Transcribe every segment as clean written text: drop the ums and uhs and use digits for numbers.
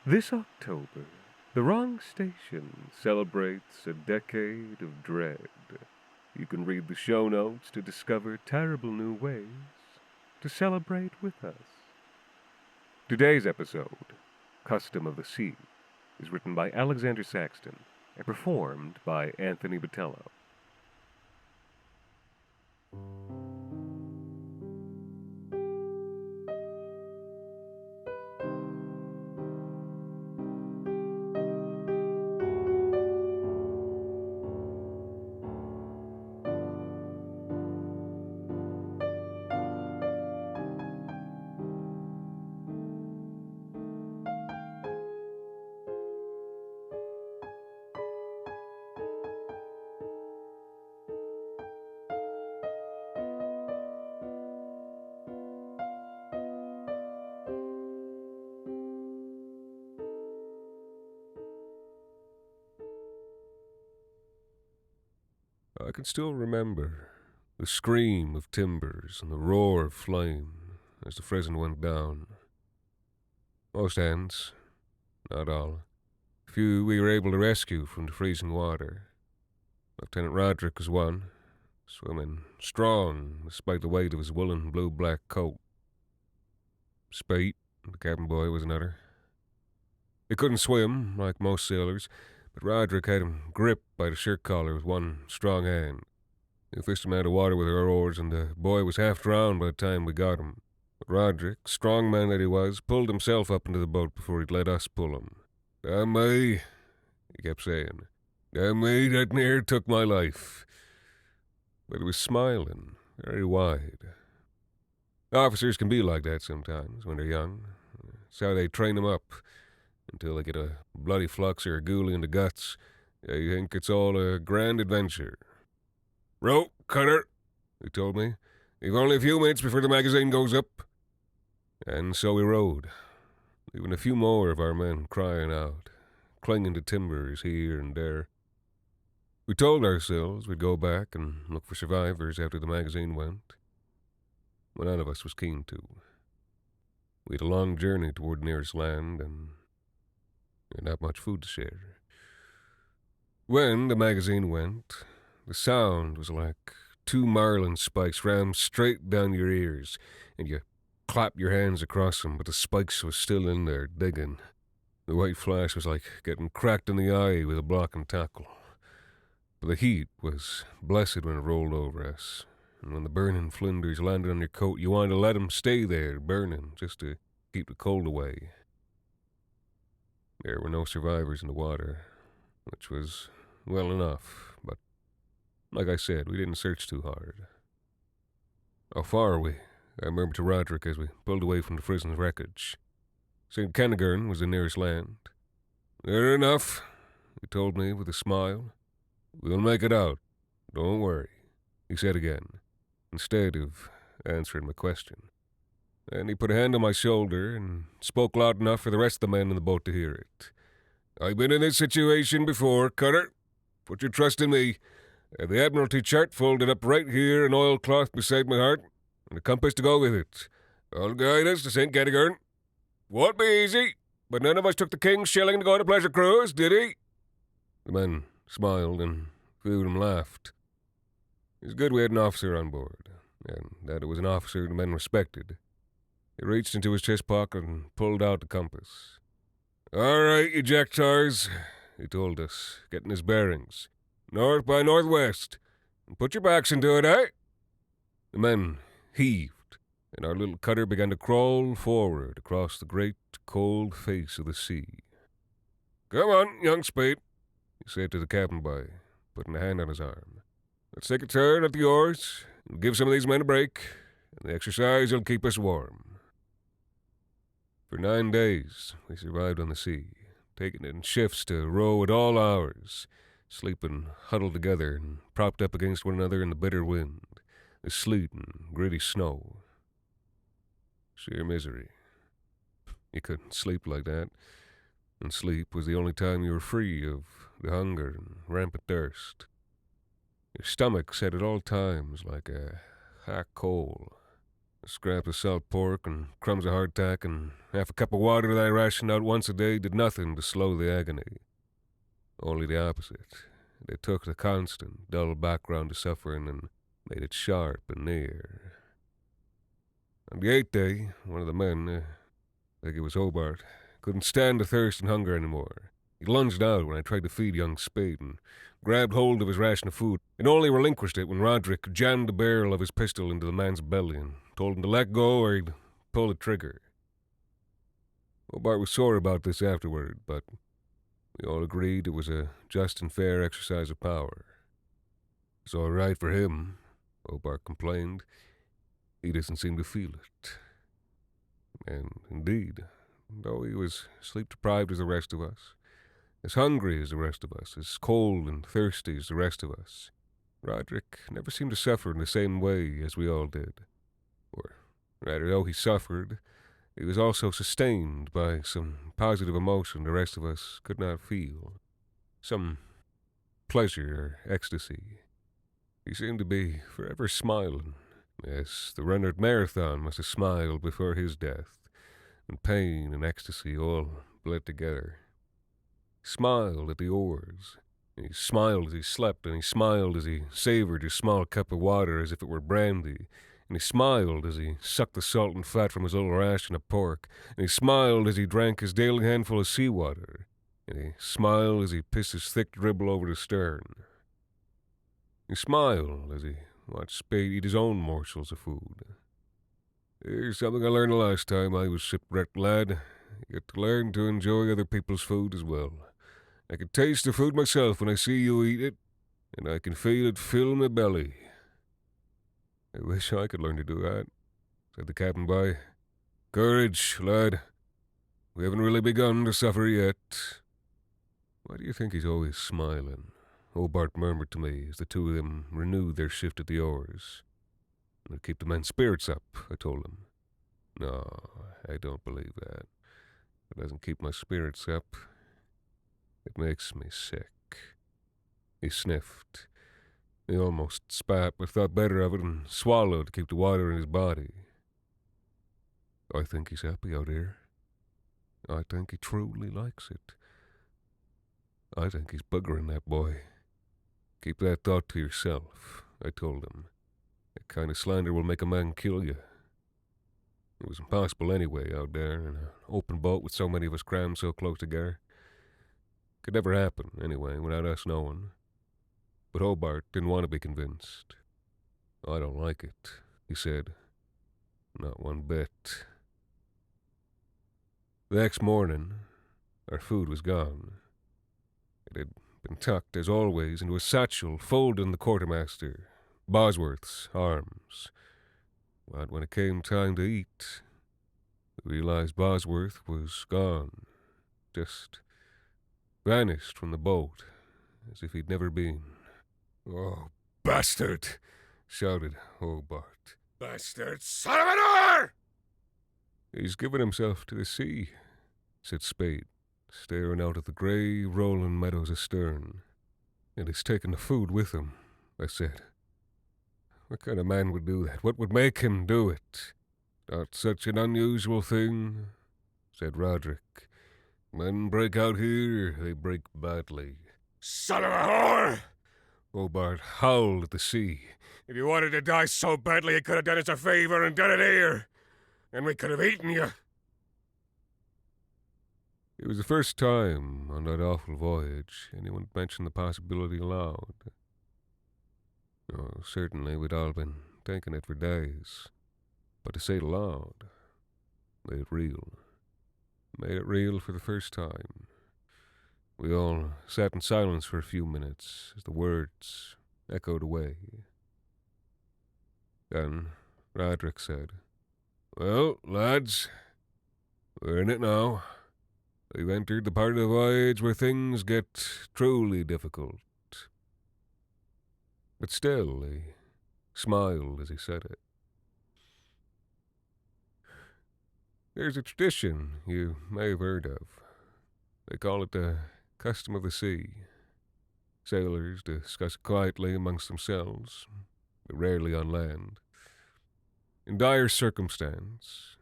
This October, the wrong station celebrates a decade of dread. You can read the show notes to discover terrible new ways to celebrate with us. Today's episode, Custom of the Sea, is written by Alexander Saxton and performed by Anthony Botelho. I can still remember the scream of timbers and the roar of flame as the frizzen went down. Most hands, not all. Few we were able to rescue from the freezing water. Lieutenant Roderick was one, swimming strong despite the weight of his woolen blue-black coat. Spate, the cabin boy, was another. He couldn't swim like most sailors, but Roderick had him gripped by the shirt collar with one strong hand. He fished him out of water with our oars, and the boy was half drowned by the time we got him. But Roderick, strong man that he was, pulled himself up into the boat before he'd let us pull him. "Damn me," he kept saying. "Damn me, that near took my life." But he was smiling, very wide. Officers can be like that sometimes when they're young. It's how they train them up, until they get a bloody flux or a ghoulie in the guts. They think it's all a grand adventure. "Row, cutter," he told me. "You've only a few minutes before the magazine goes up." And so we rowed, leaving a few more of our men crying out, clinging to timbers here and there. We told ourselves we'd go back and look for survivors after the magazine went, but none of us was keen to. We had a long journey toward the nearest land, and not much food to share. When the magazine went, the sound was like 2 marlin spikes rammed straight down your ears, and you clapped your hands across them, but the spikes was still in there, digging. The white flash was like getting cracked in the eye with a block and tackle. But the heat was blessed when it rolled over us, and when the burning flinders landed on your coat, you wanted to let them stay there, burning, just to keep the cold away. There were no survivors in the water, which was well enough, but like I said, we didn't search too hard. "How far are we?" I murmured to Roderick as we pulled away from the frizzen's wreckage. St. Kentigern was the nearest land. "Near enough," he told me with a smile. "We'll make it out. Don't worry," he said again, instead of answering my question. Then he put a hand on my shoulder and spoke loud enough for the rest of the men in the boat to hear it. "I've been in this situation before, cutter. Put your trust in me. I have the Admiralty chart folded up right here in oilcloth beside my heart, and a compass to go with it. I'll guide us to St. Kentigern. Won't be easy, but none of us took the King's shilling to go on a pleasure cruise, did he?" The men smiled, and a few of them laughed. It was good we had an officer on board, and that it was an officer the men respected. He reached into his chest pocket and pulled out the compass. "All right, you jack-tars," he told us, getting his bearings. "North by northwest. And put your backs into it, eh?" The men heaved, and our little cutter began to crawl forward across the great, cold face of the sea. "Come on, young Spade," he said to the cabin boy, putting a hand on his arm. "Let's take a turn at the oars and give some of these men a break, and the exercise will keep us warm." For 9 days, we survived on the sea, taking it in shifts to row at all hours, sleeping huddled together and propped up against one another in the bitter wind, the sleet and gritty snow. Sheer misery. You couldn't sleep like that, and sleep was the only time you were free of the hunger and rampant thirst. Your stomach said at all times like a hot coal. A scrap of salt pork and crumbs of hardtack and half a cup of water that I rationed out once a day did nothing to slow the agony. Only the opposite. They took the constant, dull background to suffering and made it sharp and near. On the 8th day, one of the men, I think it was Hobart, couldn't stand the thirst and hunger anymore. He lunged out when I tried to feed young Spade and grabbed hold of his ration of food, and only relinquished it when Roderick jammed the barrel of his pistol into the man's belly and told him to let go or he'd pull the trigger. Hobart was sore about this afterward, but we all agreed it was a just and fair exercise of power. It's all right for him, Hobart complained. He doesn't seem to feel it. And indeed, though he was sleep-deprived as the rest of us, as hungry as the rest of us, as cold and thirsty as the rest of us, Roderick never seemed to suffer in the same way as we all did. Or rather, though he suffered, he was also sustained by some positive emotion the rest of us could not feel. Some pleasure or ecstasy. He seemed to be forever smiling. Yes, the runner at Marathon must have smiled before his death, and pain and ecstasy all bled together. He smiled at the oars. He smiled as he slept, and he smiled as he savored his small cup of water as if it were brandy, and he smiled as he sucked the salt and fat from his little ration of pork, and he smiled as he drank his daily handful of seawater, and he smiled as he pissed his thick dribble over the stern. He smiled as he watched Spade eat his own morsels of food. Here's something I learned the last time I was shipwrecked, lad. You get to learn to enjoy other people's food as well. I can taste the food myself when I see you eat it, and I can feel it fill my belly. I wish I could learn to do that, said the cabin boy. Courage, lad. We haven't really begun to suffer yet. Why do you think he's always smiling? Hobart murmured to me as the two of them renewed their shift at the oars. It'll keep the men's spirits up, I told him. No, I don't believe that. It doesn't keep my spirits up. It makes me sick. He sniffed. He almost spat, but thought better of it and swallowed to keep the water in his body. I think he's happy out here. I think he truly likes it. I think he's buggering that boy. Keep that thought to yourself, I told him. That kind of slander will make a man kill you. It was impossible anyway out there in an open boat with so many of us crammed so close together. Could never happen, anyway, without us knowing. But Hobart didn't want to be convinced. I don't like it, he said. Not one bit. The next morning, our food was gone. It had been tucked, as always, into a satchel folded in the quartermaster, Bosworth's, arms. But when it came time to eat, we realized Bosworth was gone. Just vanished from the boat, as if he'd never been. Oh, bastard! Shouted Hobart. Bastard son of an whore! He's given himself to the sea, said Spade, staring out at the grey, rolling meadows astern. And he's taken the food with him, I said. What kind of man would do that? What would make him do it? Not such an unusual thing, said Roderick. Men break out here, they break badly. Son of a whore! Hobart howled at the sea. If you wanted to die so badly, you could have done us a favor and done it here. And we could have eaten you. It was the first time on that awful voyage anyone mentioned the possibility aloud. Oh, certainly we'd all been thinking it for days. But to say it aloud made it real. Made it real for the first time. We all sat in silence for a few minutes as the words echoed away. Then Roderick said, Well, lads, we're in it now. We've entered the part of the voyage where things get truly difficult. But still, he smiled as he said it. There's a tradition you may have heard of. They call it the custom of the sea. Sailors discuss it quietly amongst themselves, but rarely on land. In dire circumstance,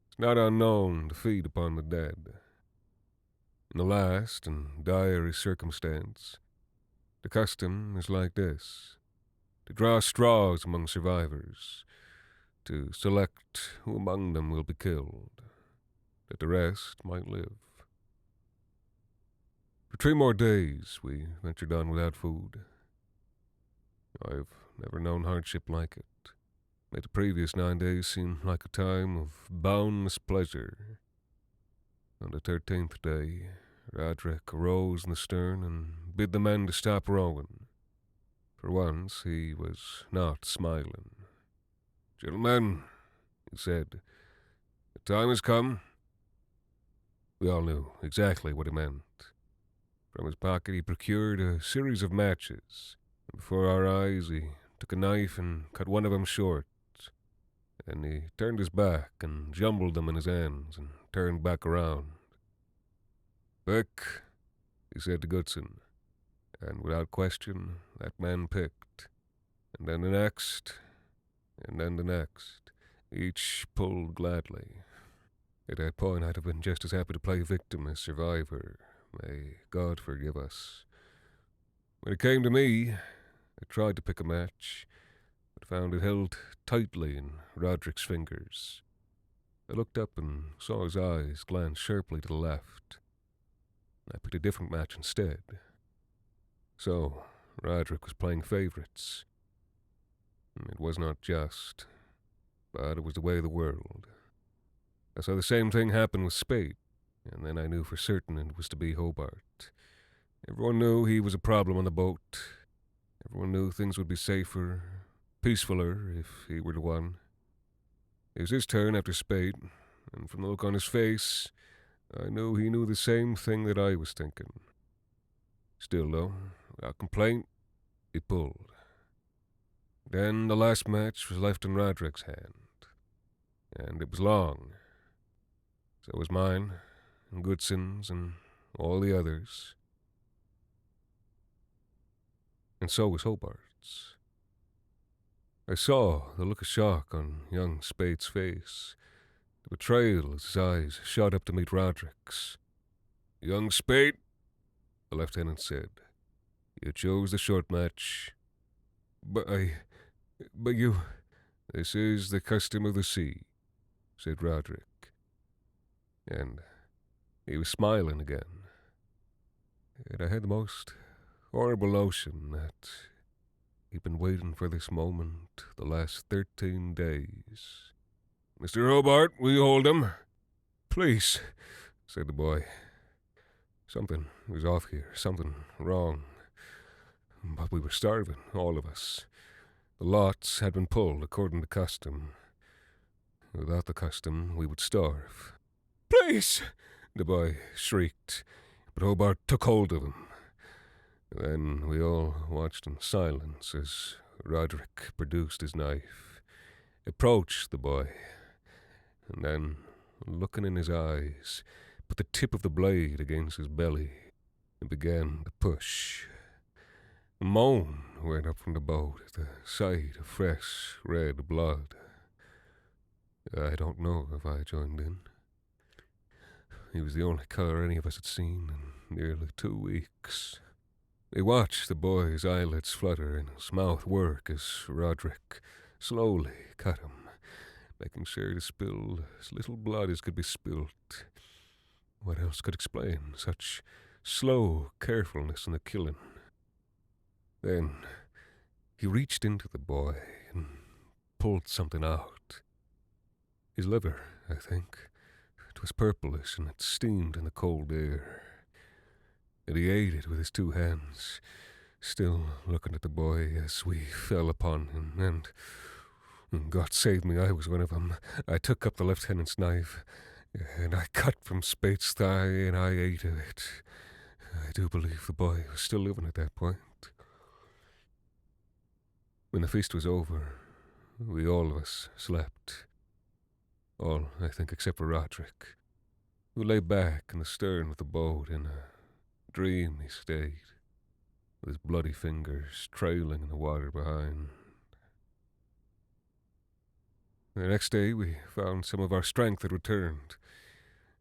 it's not unknown to feed upon the dead. In the last and direst circumstance, the custom is like this: to draw straws among survivors, to select who among them will be killed, that the rest might live. For 3 more days we ventured on without food. I've never known hardship like it. Made the previous 9 days seem like a time of boundless pleasure. On the 13th day, Roderick arose in the stern and bid the men to stop rowing. For once, he was not smiling. "Gentlemen," he said, "the time has come." We all knew exactly what he meant. From his pocket he procured a series of matches, and before our eyes he took a knife and cut one of them short. Then he turned his back and jumbled them in his hands and turned back around. "Pick," he said to Goodson, and without question that man picked. And then the next, and then the next. Each pulled gladly. At that point I'd have been just as happy to play victim as survivor. May God forgive us. When it came to me, I tried to pick a match, but found it held tightly in Roderick's fingers. I looked up and saw his eyes glance sharply to the left. I picked a different match instead. So, Roderick was playing favorites. It was not just, but it was the way of the world. I saw the same thing happen with Spade, and then I knew for certain it was to be Hobart. Everyone knew he was a problem on the boat. Everyone knew things would be safer, peacefuler, if he were the one. It was his turn after Spade, and from the look on his face, I knew he knew the same thing that I was thinking. Still, though, without complaint, he pulled. Then the last match was left in Roderick's hand, and it was long. So was mine, and Goodson's, and all the others. And so was Hobart's. I saw the look of shock on young Spade's face, the betrayal as his eyes shot up to meet Roderick's. "Young Spade," the lieutenant said, "you chose the short match." But you... "This is the custom of the sea," said Roderick. And he was smiling again. And I had the most horrible notion that he'd been waiting for this moment the last 13 days. "Mr. Hobart, will you hold him?" "Please," said the boy. Something was off here, something wrong. But we were starving, all of us. The lots had been pulled according to custom. Without the custom, we would starve. "Please!" the boy shrieked, but Hobart took hold of him. Then we all watched in silence as Roderick produced his knife, approached the boy, and then, looking in his eyes, put the tip of the blade against his belly and began to push. A moan went up from the boat at the sight of fresh red blood. I don't know if I joined in. He was the only color any of us had seen in nearly 2 weeks. We watched the boy's eyelids flutter and his mouth work as Roderick slowly cut him, making sure to spill as little blood as could be spilt. What else could explain such slow carefulness in the killing? Then he reached into the boy and pulled something out. His liver, I think. It was purplish and it steamed in the cold air. And he ate it with his 2 hands, still looking at the boy as we fell upon him, and God save me, I was one of them. I took up the lieutenant's knife, and I cut from Spade's thigh, and I ate it. I do believe the boy was still living at that point. When the feast was over, we all of us slept. All, I think, except for Roderick, who lay back in the stern of the boat in a dreamy state, with his bloody fingers trailing in the water behind. The next day we found some of our strength had returned.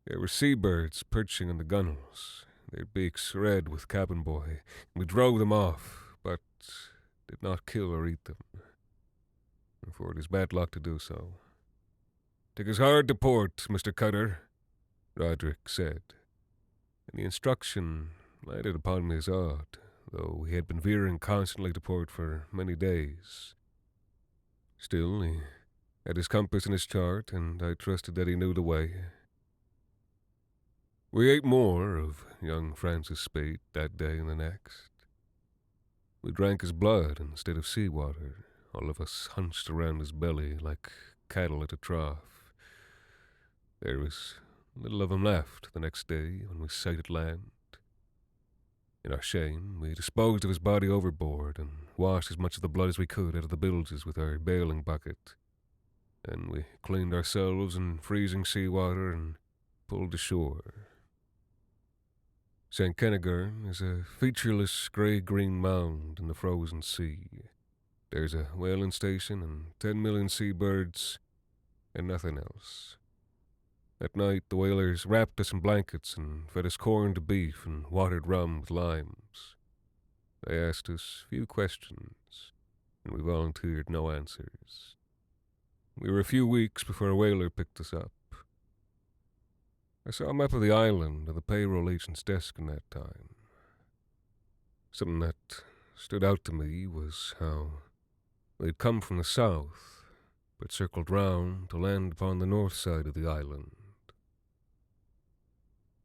There were seabirds perching on the gunwales, their beaks red with cabin boy. We drove them off, but did not kill or eat them, for it is bad luck to do so. "Take us hard to port, Mr. Cutter," Roderick said, and the instruction lighted upon me as odd, though he had been veering constantly to port for many days. Still, he had his compass and his chart, and I trusted that he knew the way. We ate more of young Francis Spade that day and the next. We drank his blood instead of seawater, all of us hunched around his belly like cattle at a trough. There was little of him left the next day when we sighted land. In our shame, we disposed of his body overboard and washed as much of the blood as we could out of the bilges with our bailing bucket. Then we cleaned ourselves in freezing seawater and pulled ashore. St. Kentigern is a featureless grey-green mound in the frozen sea. There's a whaling station and 10 million seabirds and nothing else. At night, the whalers wrapped us in blankets and fed us corned beef and watered rum with limes. They asked us few questions, and we volunteered no answers. We were a few weeks before a whaler picked us up. I saw a map of the island on the payroll agent's desk in that time. Something that stood out to me was how we had come from the south, but circled round to land upon the north side of the island.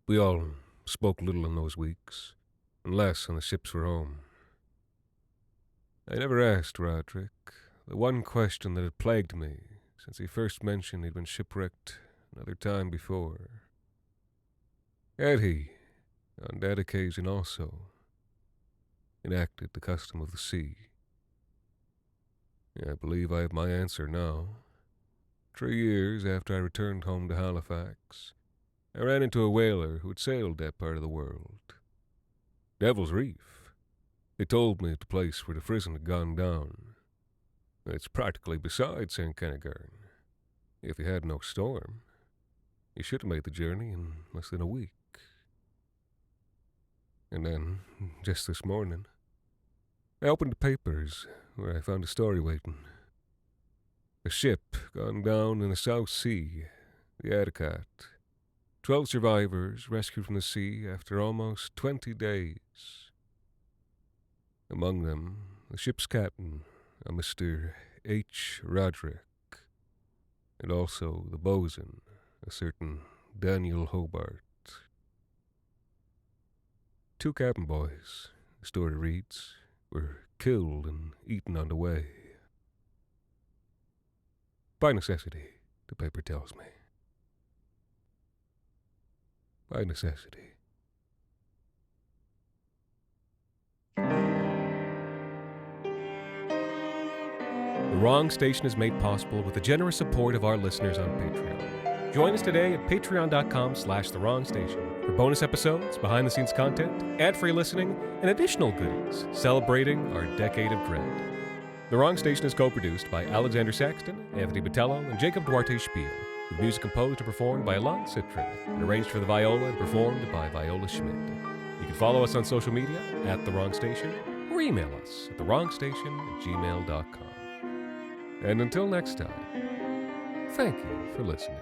We all spoke little in those weeks, and less when the ships were home. I never asked Roderick the one question that had plagued me since he first mentioned he'd been shipwrecked another time before. Had he, on that occasion also, enacted the custom of the sea? I believe I have my answer now. 3 years after I returned home to Halifax, I ran into a whaler who had sailed that part of the world. Devil's Reef. They told me at the place where the Frisian had gone down. It's practically beside St. Kentigern. If he had no storm, he should have made the journey in less than a week. And then, just this morning, I opened the papers where I found a story waiting. A ship gone down in the South Sea, the Atticat. 12 survivors rescued from the sea after almost 20 days. Among them, the ship's captain, a Mr. H. Roderick, and also the boatswain, a certain Daniel Hobart. 2 cabin boys, the story reads, were killed and eaten on the way. By necessity, the paper tells me. By necessity. The Wrong Station is made possible with the generous support of our listeners on Patreon. Join us today at patreon.com/The Wrong Station for bonus episodes, behind-the-scenes content, ad-free listening, and additional goodies celebrating our decade of dread. The Wrong Station is co-produced by Alexander Saxton, Anthony Botello, and Jacob Duarte Spiel, with music composed and performed by Alon Citrin, and arranged for the viola and performed by Viola Schmidt. You can follow us on social media at The Wrong Station, or email us at thewrongstation@gmail.com. And until next time, thank you for listening.